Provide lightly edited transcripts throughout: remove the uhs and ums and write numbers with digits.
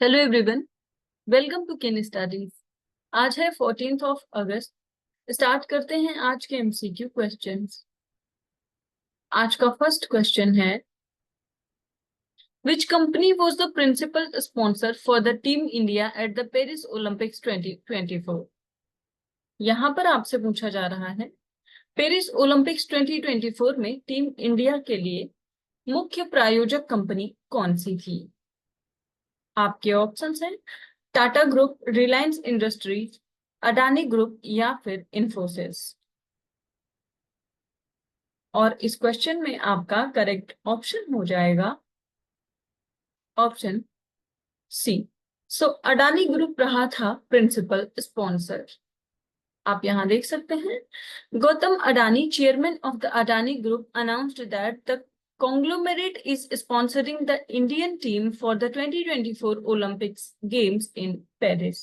Hello everyone, welcome to Ken Studies. आज है 14th of August. Start करते हैं आज के एमसीक्यू क्वेश्चंस। आज का फर्स्ट क्वेश्चन है, which company was the principal sponsor for the team India at the Paris Olympics 2024। यहाँ पर आपसे पूछा जा रहा है, पेरिस ओलंपिक्स 2024 में टीम इंडिया के लिए मुख्य प्रायोजक कंपनी कौन सी थी। आपके ऑप्शंस हैं Tata group, Reliance industries, Adani group या फिर इंफोसिस। और इस क्वेश्चन में आपका करेक्ट ऑप्शन हो जाएगा ऑप्शन सी। सो अडानी ग्रुप रहा था प्रिंसिपल स्पॉन्सर। आप यहां देख सकते हैं, Gautam Adani, chairman of the Adani group, announced that the conglomerate is sponsoring the Indian team for the 2024 Olympics Games in Paris.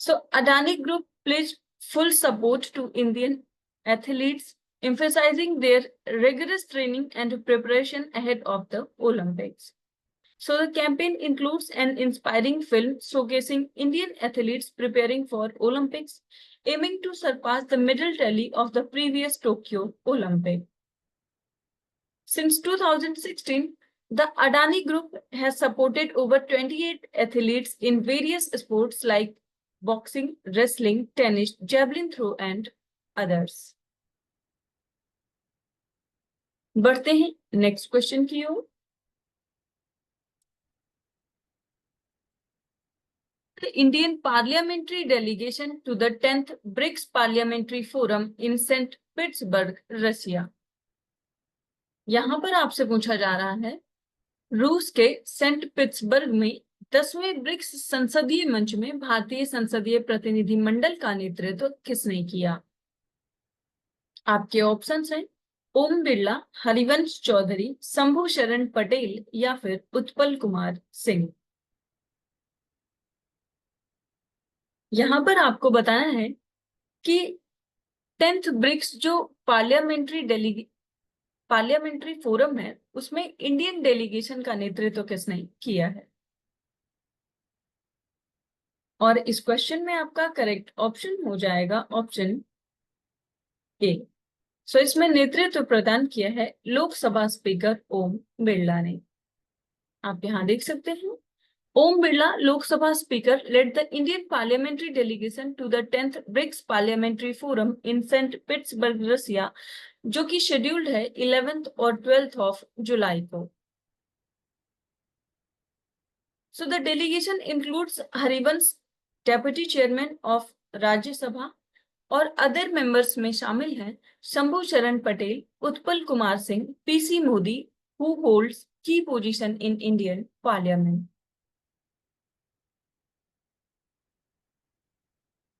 So Adani Group pledged full support to Indian athletes, emphasizing their rigorous training and preparation ahead of the Olympics. So the campaign includes an inspiring film showcasing Indian athletes preparing for Olympics, aiming to surpass the medal tally of the previous Tokyo Olympic. Since 2016, the Adani Group has supported over 28 athletes in various sports like boxing, wrestling, tennis, javelin throw and others. बढ़ते हैं next question की ओर। The Indian parliamentary delegation to the 10th BRICS Parliamentary Forum in St. Petersburg, Russia। यहाँ पर आपसे पूछा जा रहा है, रूस के सेंट पीटर्सबर्ग में 10वें ब्रिक्स संसदीय मंच में भारतीय संसदीय प्रतिनिधि मंडल का नेतृत्व किसने किया। आपके ऑप्शंस हैं ओम बिरला, हरिवंश चौधरी, शंभू शरण पटेल या फिर उत्पल कुमार सिंह। यहां पर आपको बताना है कि 10th ब्रिक्स जो पार्लियामेंट्री फोरम है, उसमें इंडियन डेलीगेशन का नेतृत्व किसने किया है। और इस क्वेश्चन में आपका करेक्ट ऑप्शन हो जाएगा ऑप्शन ए। सो इसमें नेतृत्व प्रदान किया है लोकसभा स्पीकर ओम बिरला ने। आप यहां देख सकते हैं, Om Birla, Lok Sabha speaker, led the Indian parliamentary delegation to the 10th BRICS parliamentary forum in Saint Petersburg, Russia, जो कि शेड्यूल्ड है 11th और 12th ऑफ जुलाई को। So the delegation includes Harivansh, deputy chairman of Rajya Sabha, और अदर मेंबर्स में शामिल हैं शंभू शरण Patel, Utpal Kumar Singh, PC Modi, who holds key position in Indian Parliament.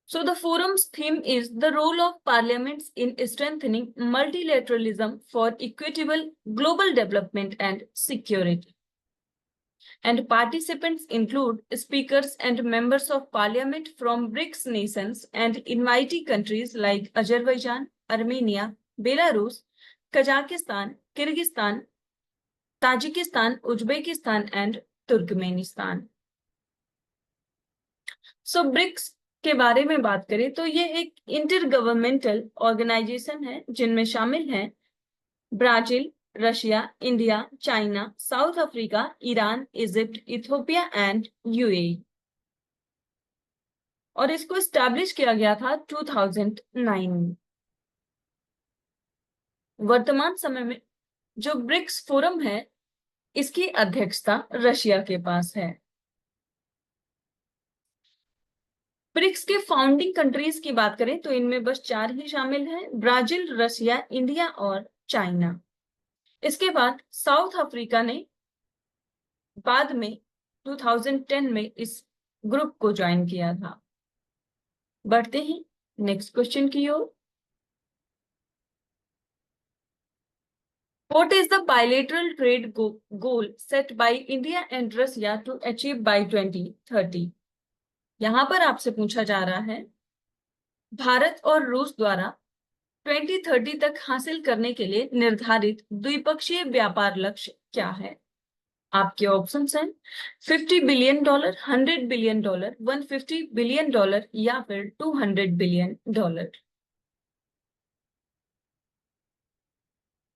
So the forum's theme is the role of parliaments in strengthening multilateralism for equitable global development and security. And participants include speakers and members of parliament from BRICS nations and invitee countries like Azerbaijan, Armenia, Belarus, Kazakhstan, Kyrgyzstan, Tajikistan, Uzbekistan and Turkmenistan. So BRICS के बारे में बात करें तो ये एक inter governmental organisation है जिनमें शामिल हैं Brazil, Russia, India, China, south Africa, Iran, Egypt, Ethiopia and UAE. और इसको स्टैब्लिश किया गया था 2009 में। वर्तमान समय में जो ब्रिक्स फोरम है, इसकी अध्यक्षता रशिया के पास है। ब्रिक्स के फाउंडिंग कंट्रीज की बात करें तो इनमें बस 4 ही शामिल हैं, ब्राजील, रशिया, इंडिया और चाइना। इसके बाद साउथ अफ्रीका ने बाद में 2010 में इस ग्रुप को ज्वाइन किया था। बढ़ते हैं नेक्स्ट क्वेश्चन की ओर। What is the bilateral trade goal set by India and Russia to achieve by 2030? यहां पर आपसे पूछा जा रहा है, भारत और रूस द्वारा 2030 तक हासिल करने के लिए निर्धारित द्विपक्षीय व्यापार लक्ष्य क्या है। आपके ऑप्शंस हैं $50 बिलियन, $100 बिलियन, $150 बिलियन या फिर $200 बिलियन।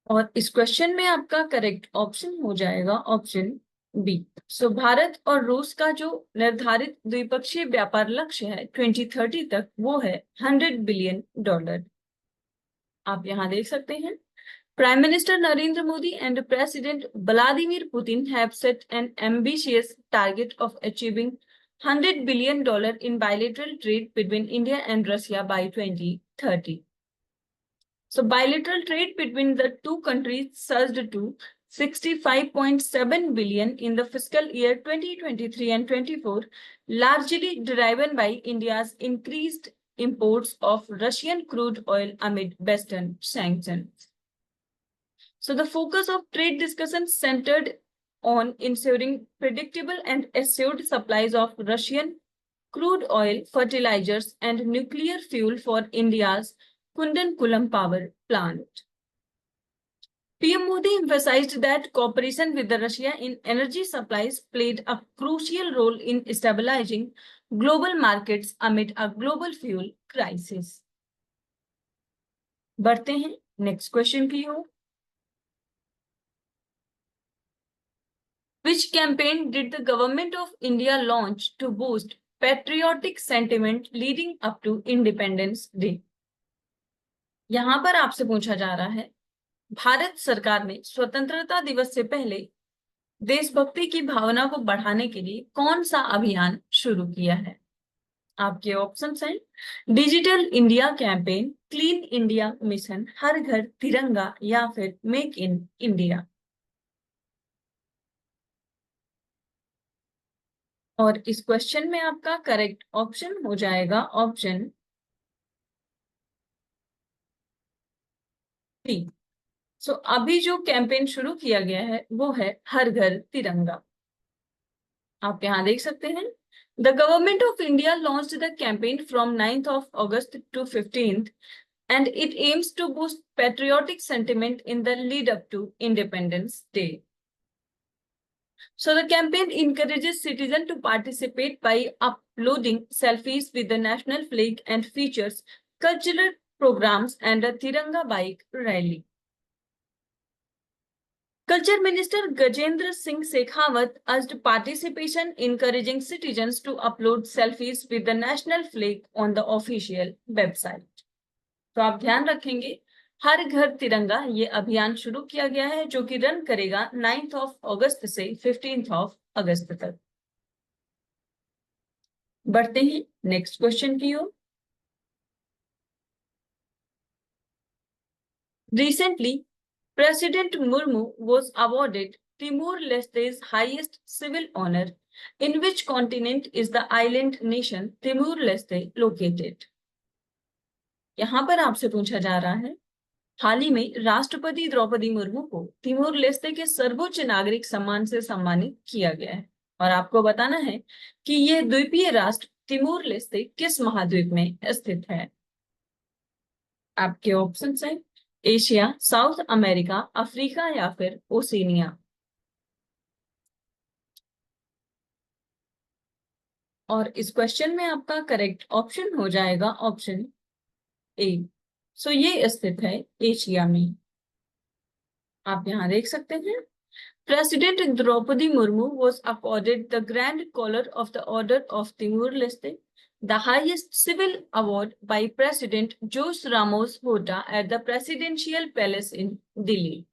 और इस क्वेश्चन में आपका करेक्ट ऑप्शन हो जाएगा ऑप्शन बी। सो भारत और रूस का जो निर्धारित द्विपक्षीय व्यापार लक्ष्य है 2030 तक, वो है $100 बिलियन। आप यहाँ देख सकते हैं Prime Minister Narendra Modi and President Vladimir Putin have set an ambitious target of achieving $100 billion in bilateral trade between India and Russia by 2030. So bilateral trade between the two countries surged to 65.7 billion in the fiscal year 2023 and 24, largely driven by India's increased imports of Russian crude oil amid Western sanctions. So the focus of trade discussions centered on ensuring predictable and assured supplies of Russian crude oil, fertilizers, and nuclear fuel for India's Kundankulam power plant. PM Modi emphasized that cooperation with Russia in energy supplies played a crucial role in stabilizing global markets amid a global fuel crisis. बढ़ते हैं next question की ओर। Which campaign did the government of India launch to boost patriotic sentiment leading up to Independence Day? यहां पर आपसे पूछा जा रहा है भारत सरकार ने स्वतंत्रता दिवस से पहले देशभक्ति की भावना को बढ़ाने के लिए कौन सा अभियान शुरू किया है? आपके ऑप्शंस हैं Digital India campaign, Clean India mission, Har Ghar Tiranga या फिर मेक इन इंडिया। और इस क्वेश्चन में आपका करेक्ट ऑप्शन हो जाएगा ऑप्शन डी। सो अभी जो कैंपेन शुरू किया गया है वो है हर घर तिरंगा। आप यहाँ देख सकते हैं the government of India launched the campaign from 9th of August to 15th and it aims to boost patriotic sentiment in the lead up to Independence Day. So the campaign encourages citizens to participate by uploading selfies with the national flag and features cultural programs and a Tiranga bike rally. Culture Minister Gajendra Singh Shekhawat urged participation, encouraging citizens to upload selfies with the national flag on the official website. तो आप ध्यान रखेंगे हर घर तिरंगा ये अभियान शुरू किया गया है जो कि रन करेगा 9th of August से 15th of August तक। बढ़ते हैं नेक्स्ट क्वेश्चन की ओर। Recently, President Murmu was awarded Timor-Leste's highest civil honor, in which continent is the island nation Timor-Leste located? यहाँ पर आपसे पूछा जा रहा है हाल ही में राष्ट्रपति द्रौपदी मुर्मू को तिमोर लेस्ते के सर्वोच्च नागरिक सम्मान से सम्मानित किया गया है और आपको बताना है कि यह द्वीपीय राष्ट्र तिमोर लेस्ते किस महाद्वीप में स्थित है? आपके ऑप्शंस हैं एशिया, साउथ अमेरिका, अफ्रीका या फिर ओशिनिया। और इस क्वेश्चन में आपका करेक्ट ऑप्शन हो जाएगा ऑप्शन ए। सो ये स्थित है एशिया में। आप यहाँ देख सकते हैं President Draupadi Murmu was accorded the Grand Collar of the Order of Timor-Leste, the highest civil award by President Jose Ramos Horta at the Presidential Palace in Delhi.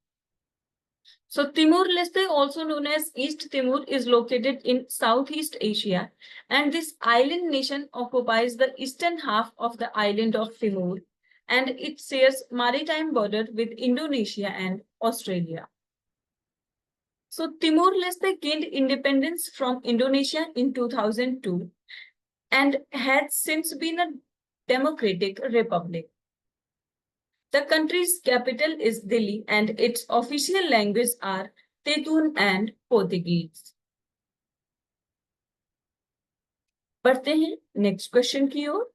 So Timor-Leste, also known as East Timor, is located in Southeast Asia, and this island nation occupies the eastern half of the island of Timor, and it shares maritime border with Indonesia and Australia. So Timor-Leste gained independence from Indonesia in 2002 and has since been a democratic republic. The country's capital is Delhi and its official languages are Tetun and Portuguese. बढ़ते हैं next question की ओर।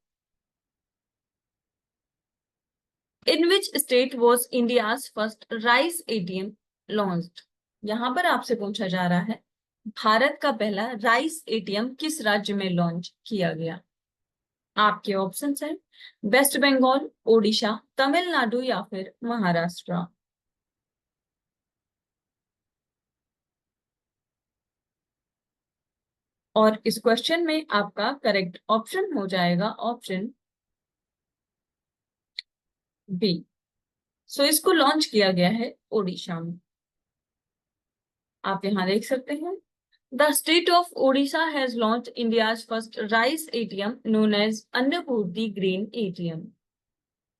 In which state was India's first rice ATM launched? यहाँ पर आपसे पूछा जा रहा है, भारत का पहला राइस एटीएम किस राज्य में लॉन्च किया गया? आपके ऑप्शंस हैं वेस्ट बंगाल, ओडिशा, तमिलनाडु या फिर महाराष्ट्र। और इस क्वेश्चन में आपका करेक्ट ऑप्शन हो जाएगा ऑप्शन बी। सो इसको लॉन्च किया गया है ओडिशा में। आप यहाँ देख सकते हैं, the state of Odisha has launch India's first rice ATM known as Annapurti grain ATM.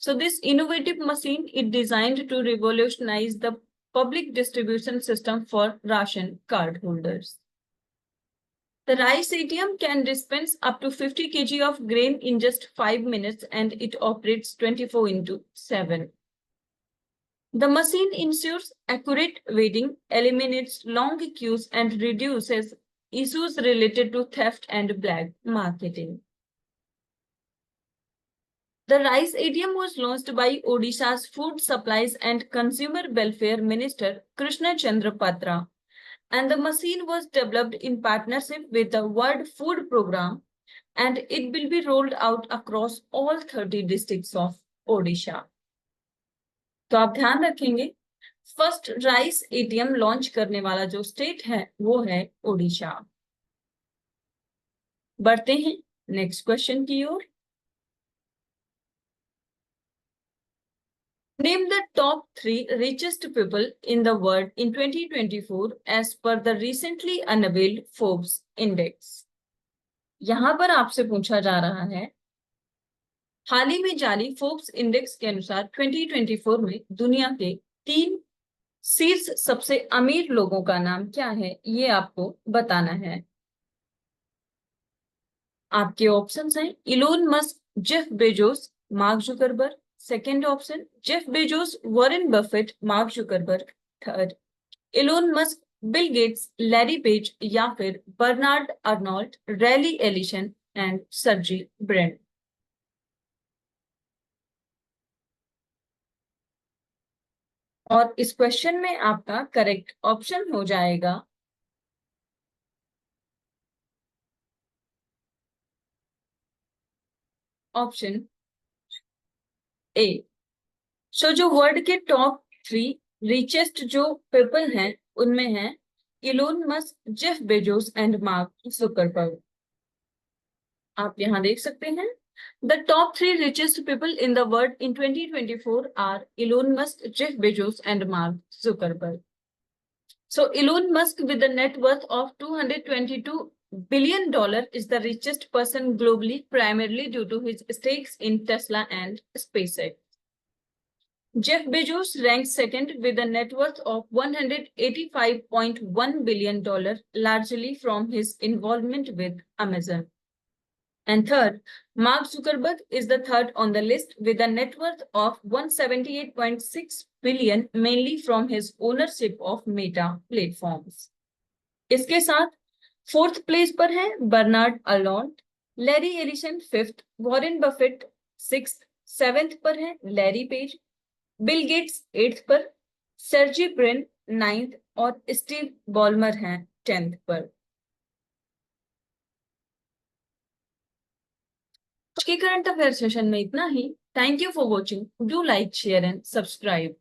So this innovative machine is designed to revolutionize the public distribution system for ration card holders. The rice ATM can dispense up to 50 kg of grain in just 5 minutes and it operates 24/7. The machine ensures accurate weighing, eliminates long queues and reduces issues related to theft and black marketing. The rice ATM was launched by Odisha's Food Supplies and Consumer Welfare Minister Krishna Chandra Patra, and the machine was developed in partnership with the World Food Programme, and it will be rolled out across all 30 districts of Odisha. तो आप ध्यान रखेंगे, first rice ATM launch करने वाला जो state है वो है ओडिशा। बढ़ते हैं नेक्स्ट क्वेश्चन की ओर। Name the top 3 richest people in the world in 2024 as per the recently unveiled Forbes index. यहां पर आपसे पूछा जा रहा है, हाल ही में जारी फोर्ब्स इंडेक्स के अनुसार 2024 में दुनिया के 3 शीर्ष सबसे अमीर लोगों का नाम क्या है, ये आपको बताना है। आपके ऑप्शंस हैं Elon Musk, Jeff Bezos, Mark Zuckerberg. Second option Jeff Bezos, Warren Buffett, Mark Zuckerberg. Third Elon Musk, Bill Gates, Larry Page या फिर Bernard Arnault, Larry Ellison and Sergey Brin. और इस क्वेश्चन में आपका करेक्ट ऑप्शन हो जाएगा option A. सो जो world के टॉप 3 रिचेस्ट जो पीपल हैं उनमें हैं Elon Musk, Jeff Bezos and mark Zuckerberg. आप यहाँ देख सकते हैं, the top 3 richest people in the world in 2024 are Elon Musk, Jeff Bezos and Mark Zuckerberg. So Elon Musk with a net worth of $222 billion is the richest person globally, primarily due to his stakes in Tesla and SpaceX. Jeff Bezos ranks second with a net worth of $185.1 billion, largely from his involvement with Amazon. And third, Mark Zuckerberg is the third on the list with a net worth of $178.6 billion, mainly from his ownership of Meta platforms. इसके साथ fourth place पर है Bernard Arnault, Larry Ellison fifth, Warren Buffett sixth, seventh पर है Larry Page, Bill Gates eighth पर, Sergey Brin ninth और Steve Ballmer हैं 10th पर। आज के करंट अफेयर सेशन में इतना ही। Thank you for watching. Do like, share and subscribe.